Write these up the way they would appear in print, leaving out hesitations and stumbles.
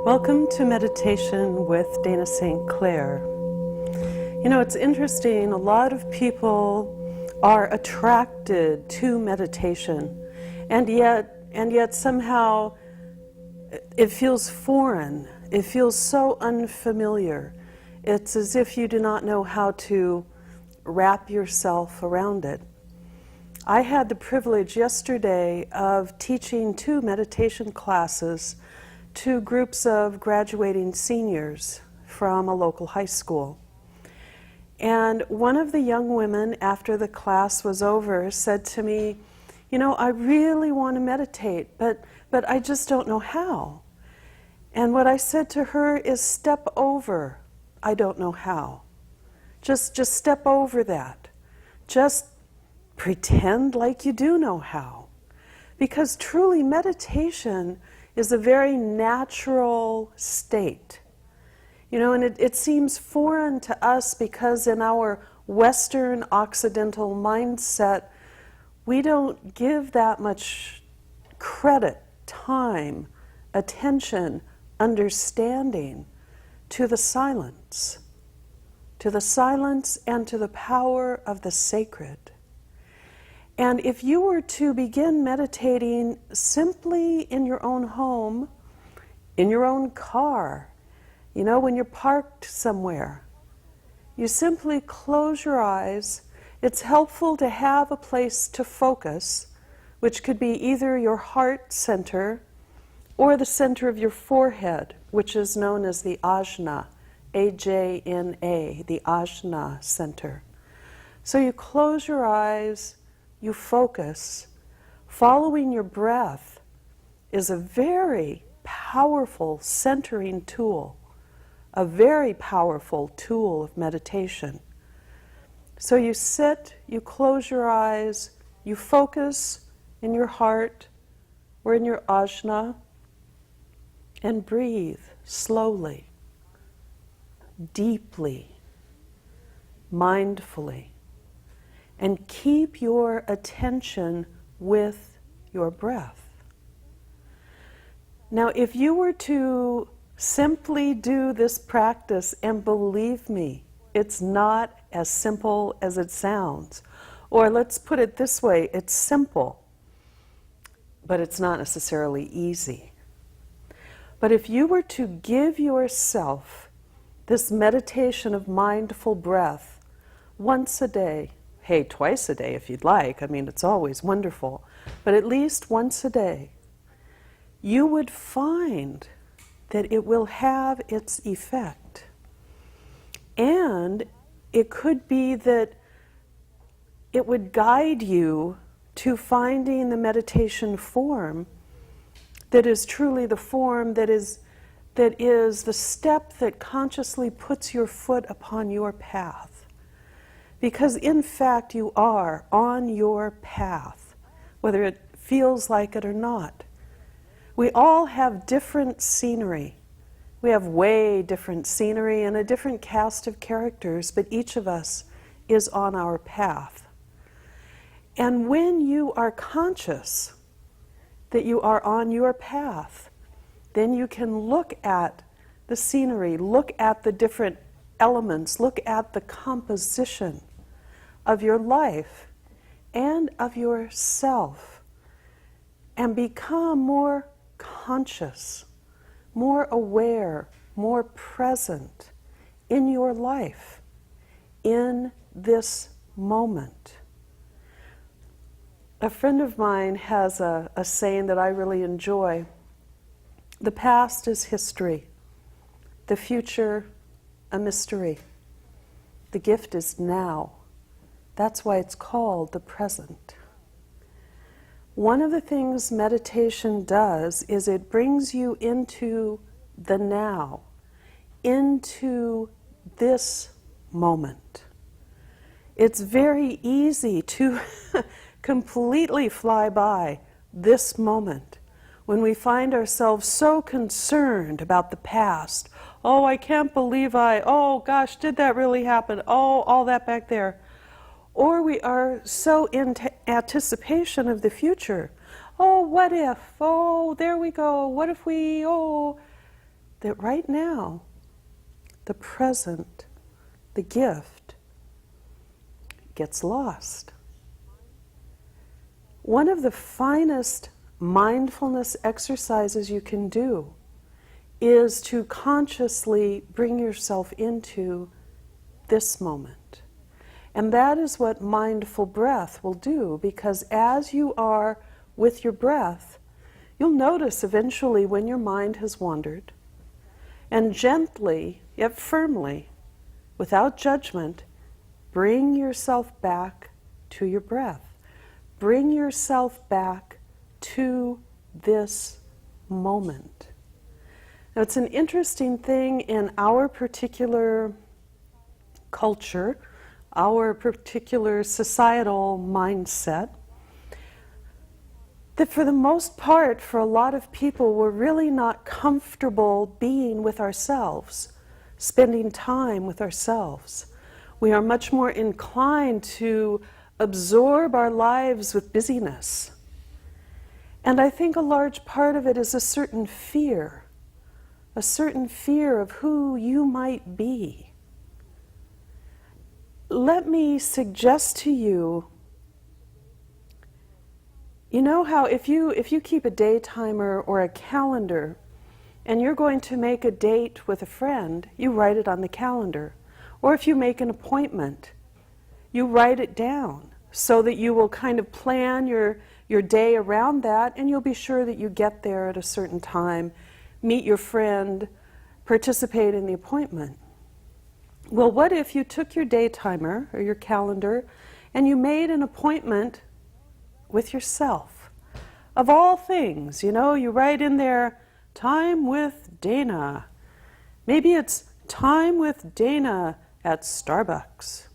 Welcome to Meditation with Dana St. Clair. You know, it's interesting, a lot of people are attracted to meditation, and yet somehow it feels foreign. It feels so unfamiliar. It's as if you do not know how to wrap yourself around it. I had the privilege yesterday of teaching 2 meditation classes to groups of graduating seniors from a local high school. And one of the young women, after the class was over, said to me, you know, I really want to meditate, but I just don't know how. And what I said to her is, step over, I don't know how. Just step over that. Just pretend like you do know how. Because truly meditation is a very natural state. You know, and it seems foreign to us because in our Western Occidental mindset, we don't give that much credit, time, attention, understanding to the silence and to the power of the sacred. And if you were to begin meditating simply in your own home, in your own car, you know, when you're parked somewhere, you simply close your eyes. It's helpful to have a place to focus, which could be either your heart center or the center of your forehead, which is known as the ajna, A-J-N-A, the ajna center. So you close your eyes, you focus. Following your breath is a very powerful centering tool, a very powerful tool of meditation. So you sit, you close your eyes, you focus in your heart or in your ajna, and breathe slowly, deeply, mindfully. And keep your attention with your breath. Now, if you were to simply do this practice, and believe me, it's not as simple as it sounds. Or let's put it this way, it's simple, but it's not necessarily easy. But if you were to give yourself this meditation of mindful breath once a day, hey, twice a day if you'd like, I mean, it's always wonderful, but at least once a day, you would find that it will have its effect. And it could be that it would guide you to finding the meditation form that is truly the form that is the step that consciously puts your foot upon your path. Because in fact you are on your path, whether it feels like it or not. We all have different scenery. We have way different scenery and a different cast of characters, but each of us is on our path. And when you are conscious that you are on your path, then you can look at the scenery, look at the different elements, look at the composition of your life and of yourself, and become more conscious, more aware, more present in your life, in this moment. A friend of mine has a saying that I really enjoy. The past is history, the future a mystery. The gift is now. That's why it's called the present. One of the things meditation does is it brings you into the now, into this moment. It's very easy to completely fly by this moment when we find ourselves so concerned about the past. Oh, I can't believe oh gosh, did that really happen? Oh, all that back there. Or we are so in anticipation of the future. Oh, what if? Oh, there we go. What if we, that right now, the present, the gift, gets lost. One of the finest mindfulness exercises you can do is to consciously bring yourself into this moment. And that is what mindful breath will do, because as you are with your breath, you'll notice eventually when your mind has wandered, and gently, yet firmly, without judgment, bring yourself back to your breath. Bring yourself back to this moment. Now, it's an interesting thing in our particular culture, our particular societal mindset, that for the most part, for a lot of people, we're really not comfortable being with ourselves, spending time with ourselves. We are much more inclined to absorb our lives with busyness. And I think a large part of it is a certain fear of who you might be. Let me suggest to you, you know how if you keep a day timer or a calendar and you're going to make a date with a friend, you write it on the calendar. Or if you make an appointment, you write it down so that you will kind of plan your day around that, and you'll be sure that you get there at a certain time, meet your friend, participate in the appointment. Well, what if you took your day timer or your calendar and you made an appointment with yourself? Of all things, you know, you write in there, time with Dana. Maybe it's time with Dana at Starbucks,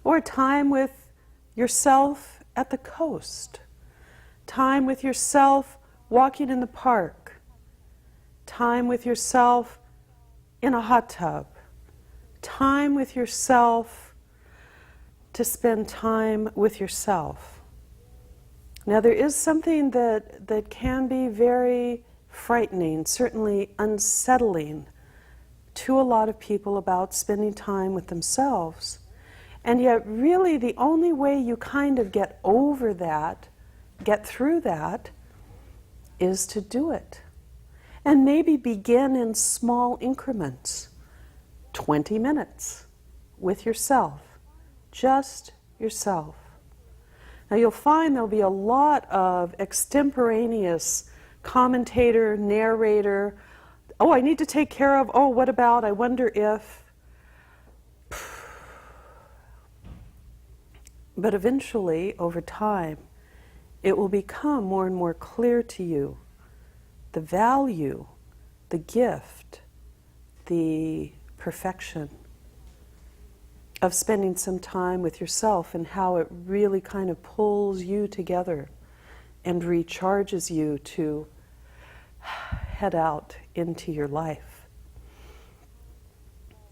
or time with yourself at the coast, time with yourself walking in the park, time with yourself in a hot tub, time with yourself to spend time with yourself. Now, there is something that can be very frightening, certainly unsettling to a lot of people about spending time with themselves. And yet, really, the only way you kind of get over that, get through that, is to do it. And maybe begin in small increments. 20 minutes with yourself, just yourself. Now you'll find there'll be a lot of extemporaneous commentator, narrator, oh, I need to take care of, oh, what about, I wonder if. But eventually, over time, it will become more and more clear to you the value, the gift, the perfection of spending some time with yourself, and how it really kind of pulls you together and recharges you to head out into your life.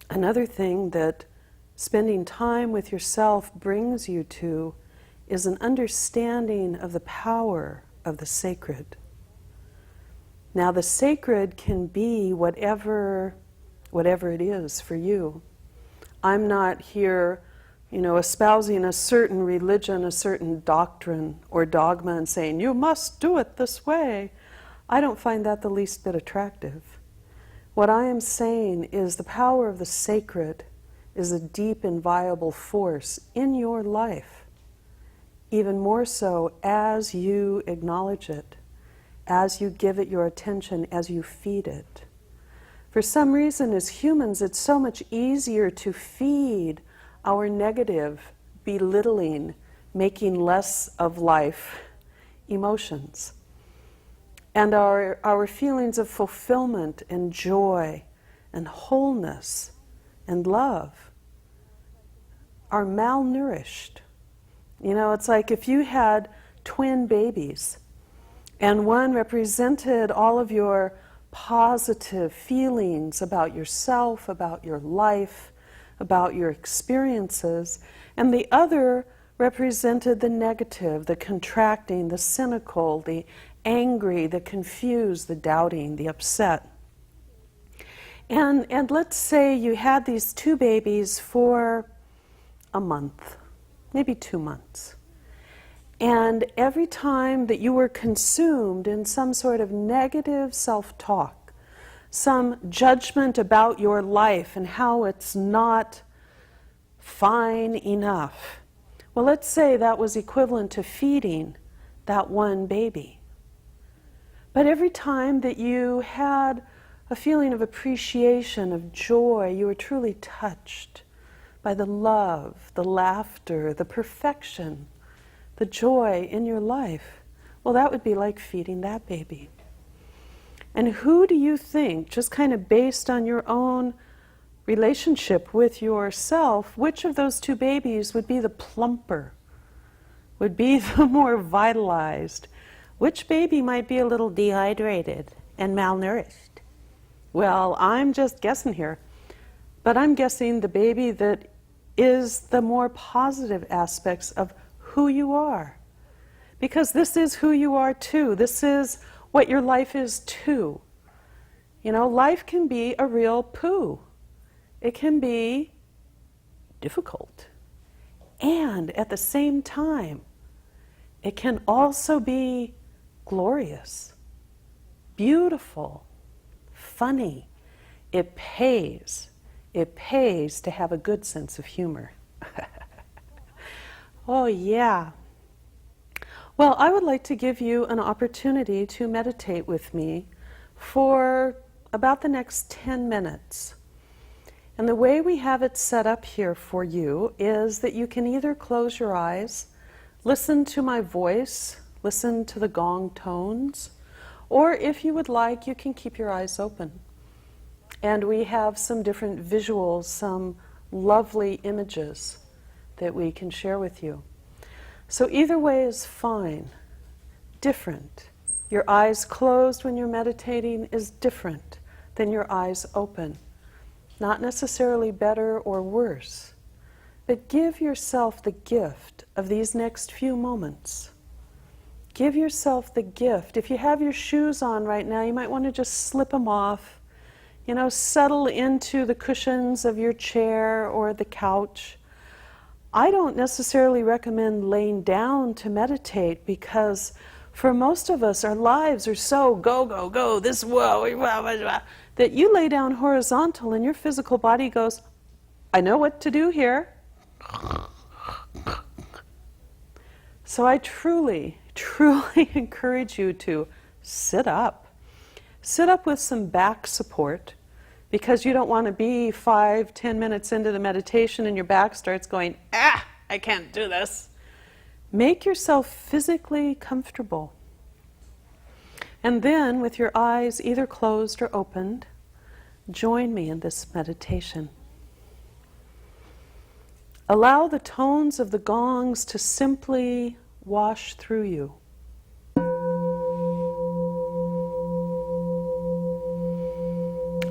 Another thing that spending time with yourself brings you to is an understanding of the power of the sacred. Now, the sacred can be whatever it is for you. I'm not here, espousing a certain religion, a certain doctrine or dogma and saying, you must do it this way. I don't find that the least bit attractive. What I am saying is the power of the sacred is a deep and viable force in your life, even more so as you acknowledge it, as you give it your attention, as you feed it. For some reason, as humans, it's so much easier to feed our negative, belittling, making less of life emotions. And our feelings of fulfillment and joy and wholeness and love are malnourished. It's like if you had twin babies and one represented all of your positive feelings about yourself, about your life, about your experiences, and the other represented the negative, the contracting, the cynical, the angry, the confused, the doubting, the upset. And let's say you had these two babies for a month, maybe 2 months. And every time that you were consumed in some sort of negative self-talk, some judgment about your life and how it's not fine enough, well, let's say that was equivalent to feeding that one baby. But every time that you had a feeling of appreciation, of joy, you were truly touched by the love, the laughter, the perfection, the joy in your life, well, that would be like feeding that baby. And who do you think, just kind of based on your own relationship with yourself, which of those two babies would be the plumper, would be the more vitalized? Which baby might be a little dehydrated and malnourished? Well, I'm just guessing here, but I'm guessing the baby that is the more positive aspects of who you are. Because this is who you are too. This is what your life is too. You know, life can be a real poo. It can be difficult. And at the same time, it can also be glorious, beautiful, funny. It pays. It pays to have a good sense of humor. Oh, yeah. Well, I would like to give you an opportunity to meditate with me for about the next 10 minutes. And the way we have it set up here for you is that you can either close your eyes, listen to my voice, listen to the gong tones, or if you would like, you can keep your eyes open. And we have some different visuals, some lovely images that we can share with you. So either way is fine, different. Your eyes closed when you're meditating is different than your eyes open. Not necessarily better or worse, but give yourself the gift of these next few moments. Give yourself the gift. If you have your shoes on right now, you might want to just slip them off. You know, settle into the cushions of your chair or the couch. I don't necessarily recommend laying down to meditate because for most of us, our lives are so go, go, go, this, whoa, that you lay down horizontal and your physical body goes, I know what to do here. So I truly, truly encourage you to sit up. Sit up with some back support, because you don't want to be 5-10 minutes into the meditation and your back starts going, I can't do this. Make yourself physically comfortable. And then, with your eyes either closed or opened, join me in this meditation. Allow the tones of the gongs to simply wash through you.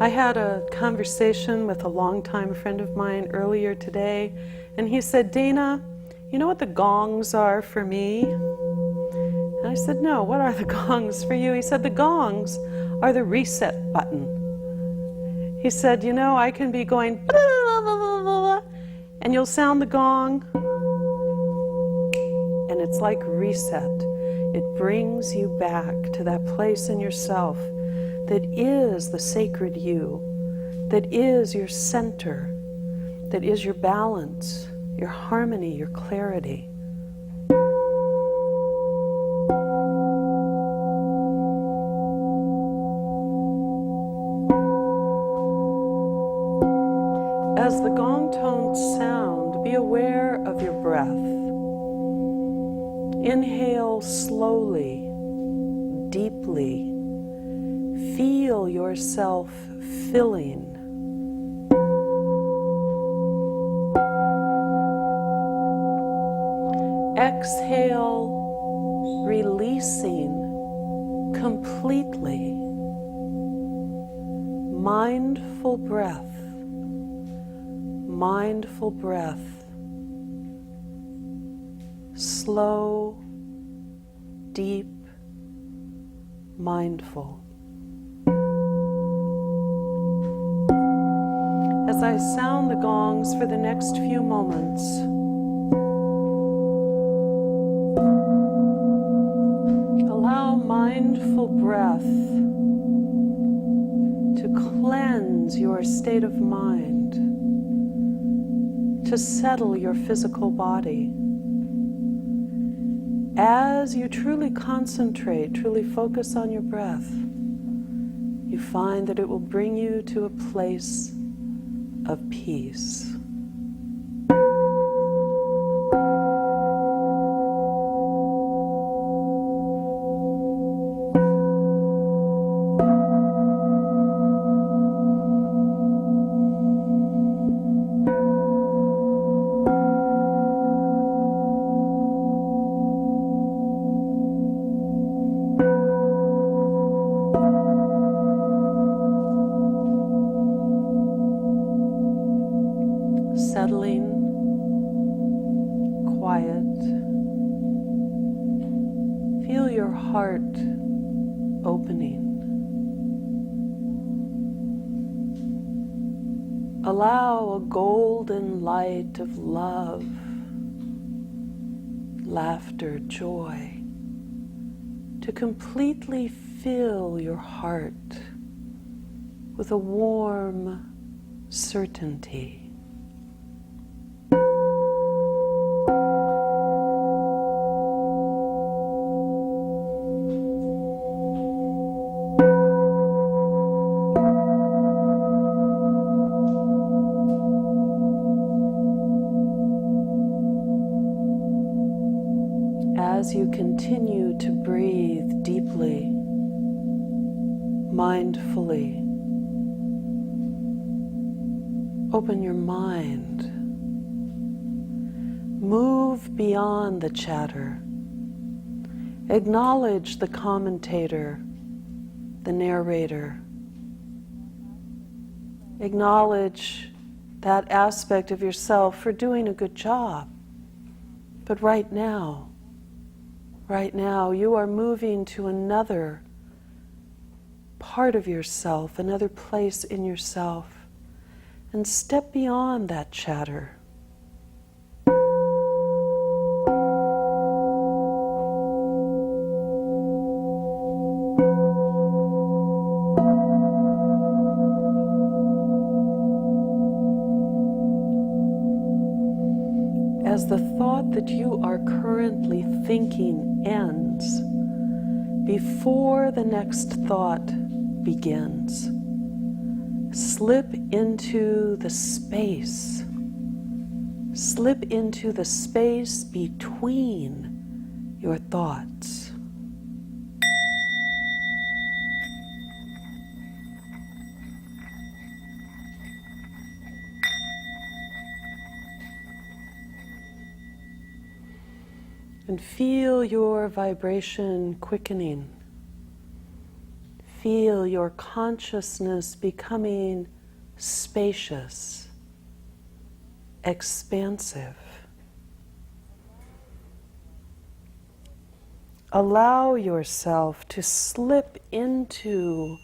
I had a conversation with a longtime friend of mine earlier today, and he said, Dana, you know what the gongs are for me? And I said, no, what are the gongs for you? He said, the gongs are the reset button. He said, you know, I can be going, blah, blah, blah, blah, and you'll sound the gong, and it's like reset. It brings you back to that place in yourself that is the sacred you, that is your center, that is your balance, your harmony, your clarity. As the gong tones sound, be aware of your breath. Inhale slowly, deeply. Feel yourself filling. Exhale, releasing completely. Mindful breath. Mindful breath. Slow, deep, mindful. as I sound the gongs for the next few moments, allow mindful breath to cleanse your state of mind, to settle your physical body. As you truly concentrate, truly focus on your breath, you find that it will bring you to a place of peace. Settling, quiet. Feel your heart opening. Allow a golden light of love, laughter, joy to completely fill your heart with a warm certainty. As you continue to breathe deeply, mindfully, open your mind. Move beyond the chatter. Acknowledge the commentator, the narrator. Acknowledge that aspect of yourself for doing a good job. But right now, you are moving to another part of yourself, another place in yourself, and step beyond that chatter. As the thought that you are currently thinking ends, before the next thought begins, slip into the space. Slip into the space between your thoughts. And feel your vibration quickening. Feel your consciousness becoming spacious, expansive. Allow yourself to slip into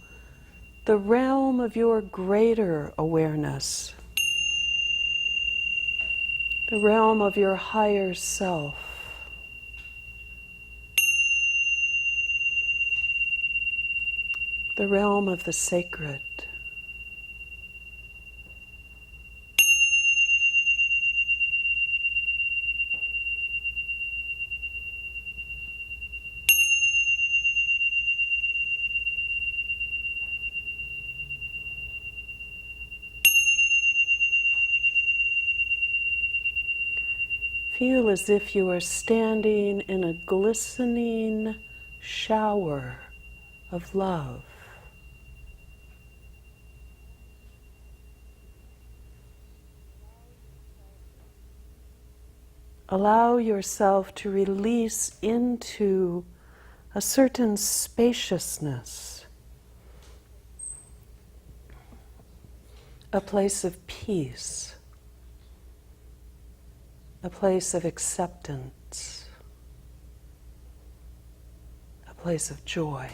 the realm of your greater awareness, the realm of your higher self. The realm of the sacred. Feel as if you are standing in a glistening shower of love. Allow yourself to release into a certain spaciousness, a place of peace, a place of acceptance, a place of joy.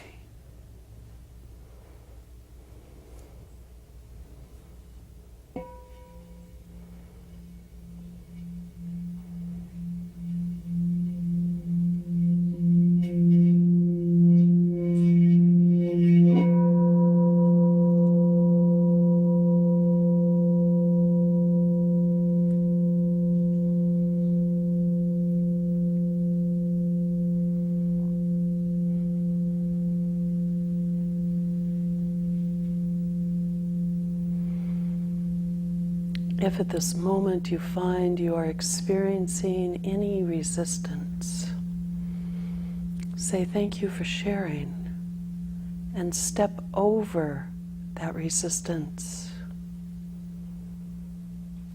If at this moment you find you are experiencing any resistance, say thank you for sharing and step over that resistance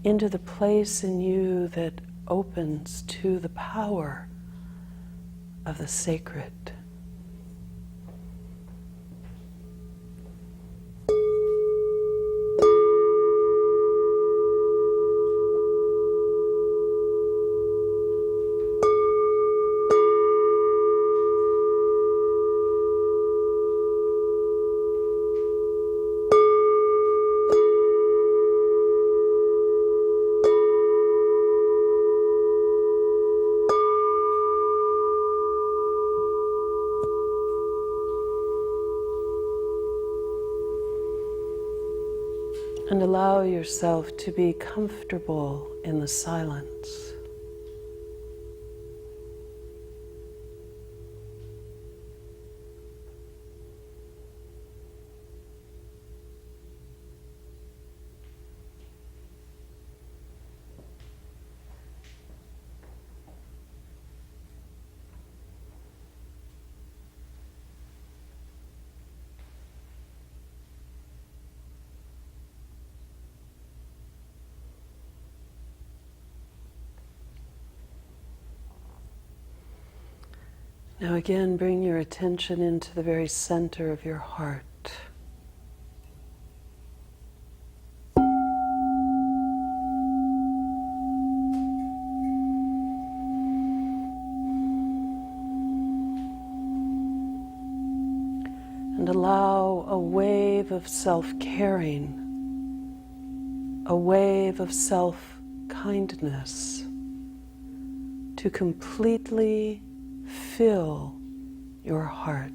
into the place in you that opens to the power of the sacred. And allow yourself to be comfortable in the silence. Now again, bring your attention into the very center of your heart. And allow a wave of self-caring, a wave of self-kindness to completely fill your heart.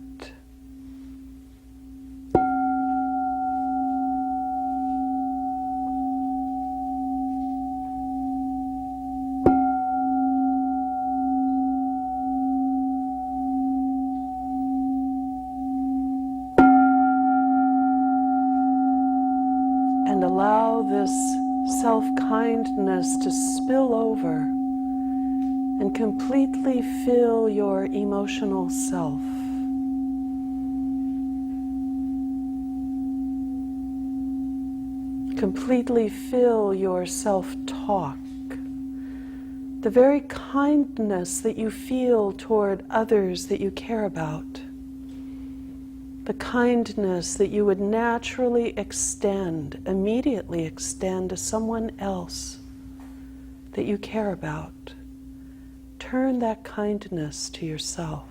And allow this self-kindness to spill over and completely fill your emotional self. Completely fill your self-talk. The very kindness that you feel toward others that you care about. The kindness that you would naturally extend, immediately extend to someone else that you care about. Turn that kindness to yourself.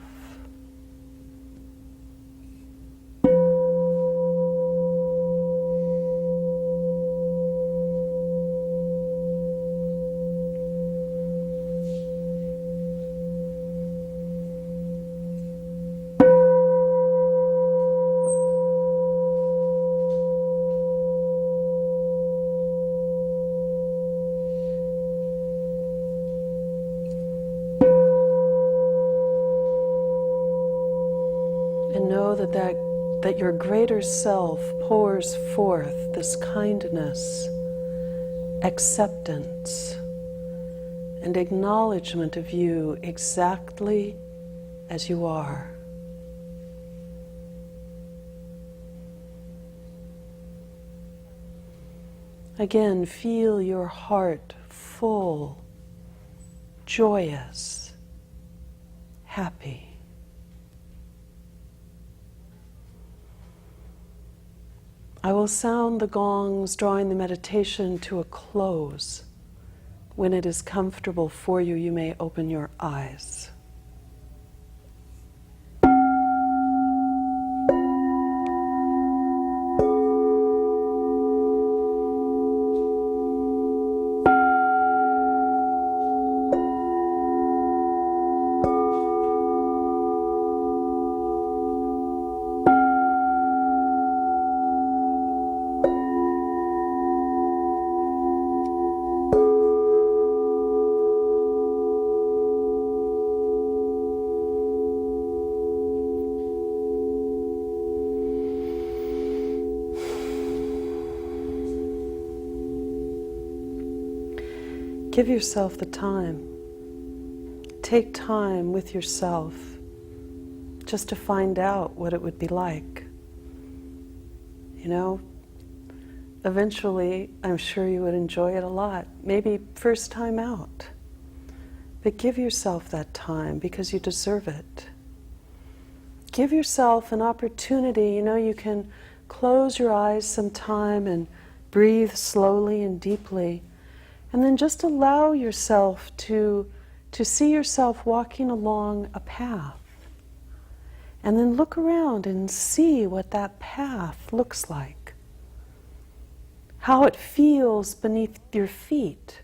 And know that your greater self pours forth this kindness, acceptance, and acknowledgement of you exactly as you are. Again, feel your heart full, joyous, happy. I will sound the gongs, drawing the meditation to a close. When it is comfortable for you, you may open your eyes. Give yourself the time. Take time with yourself just to find out what it would be like. You know, eventually, I'm sure you would enjoy it a lot. Maybe first time out. But give yourself that time because you deserve it. Give yourself an opportunity. You know, you can close your eyes sometime and breathe slowly and deeply. And then just allow yourself to see yourself walking along a path. And then look around and see what that path looks like. How it feels beneath your feet.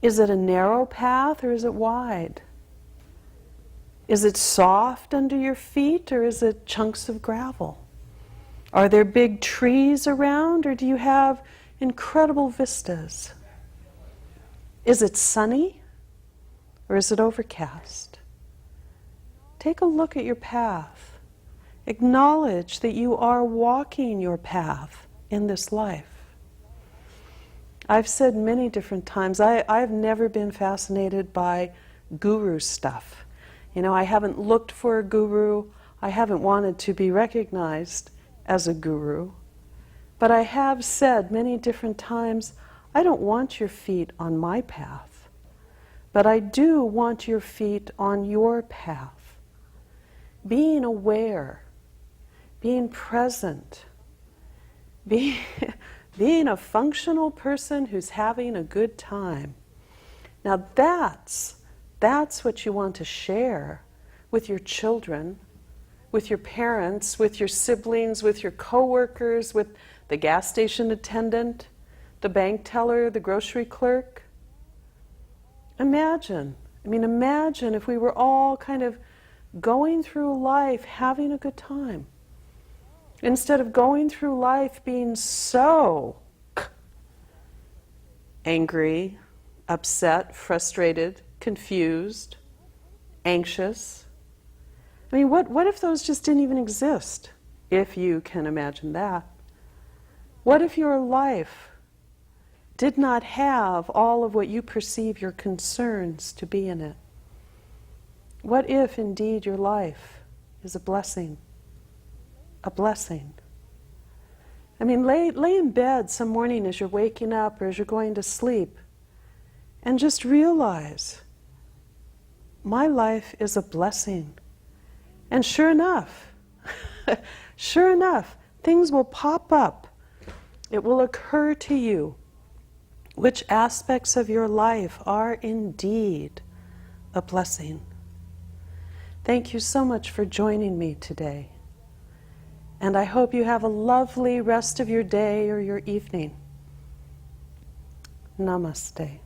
Is it a narrow path or is it wide? Is it soft under your feet or is it chunks of gravel? Are there big trees around or do you have incredible vistas? Is it sunny or is it overcast? Take a look at your path. Acknowledge that you are walking your path in this life. I've said many different times, I've never been fascinated by guru stuff. You know, I haven't looked for a guru. I haven't wanted to be recognized as a guru. But I have said many different times, I don't want your feet on my path. But I do want your feet on your path. Being aware, being present, being a functional person who's having a good time. Now that's what you want to share with your children, with your parents, with your siblings, with your coworkers, with the gas station attendant, the bank teller, the grocery clerk. Imagine if we were all kind of going through life having a good time. Instead of going through life being so angry, upset, frustrated, confused, anxious. I mean, what if those just didn't even exist? If you can imagine that. What if your life did not have all of what you perceive your concerns to be in it? What if indeed your life is a blessing? A blessing. I mean, lay in bed some morning as you're waking up or as you're going to sleep and just realize, my life is a blessing. And sure enough, things will pop up. It will occur to you which aspects of your life are indeed a blessing. Thank you so much for joining me today. And I hope you have a lovely rest of your day or your evening. Namaste.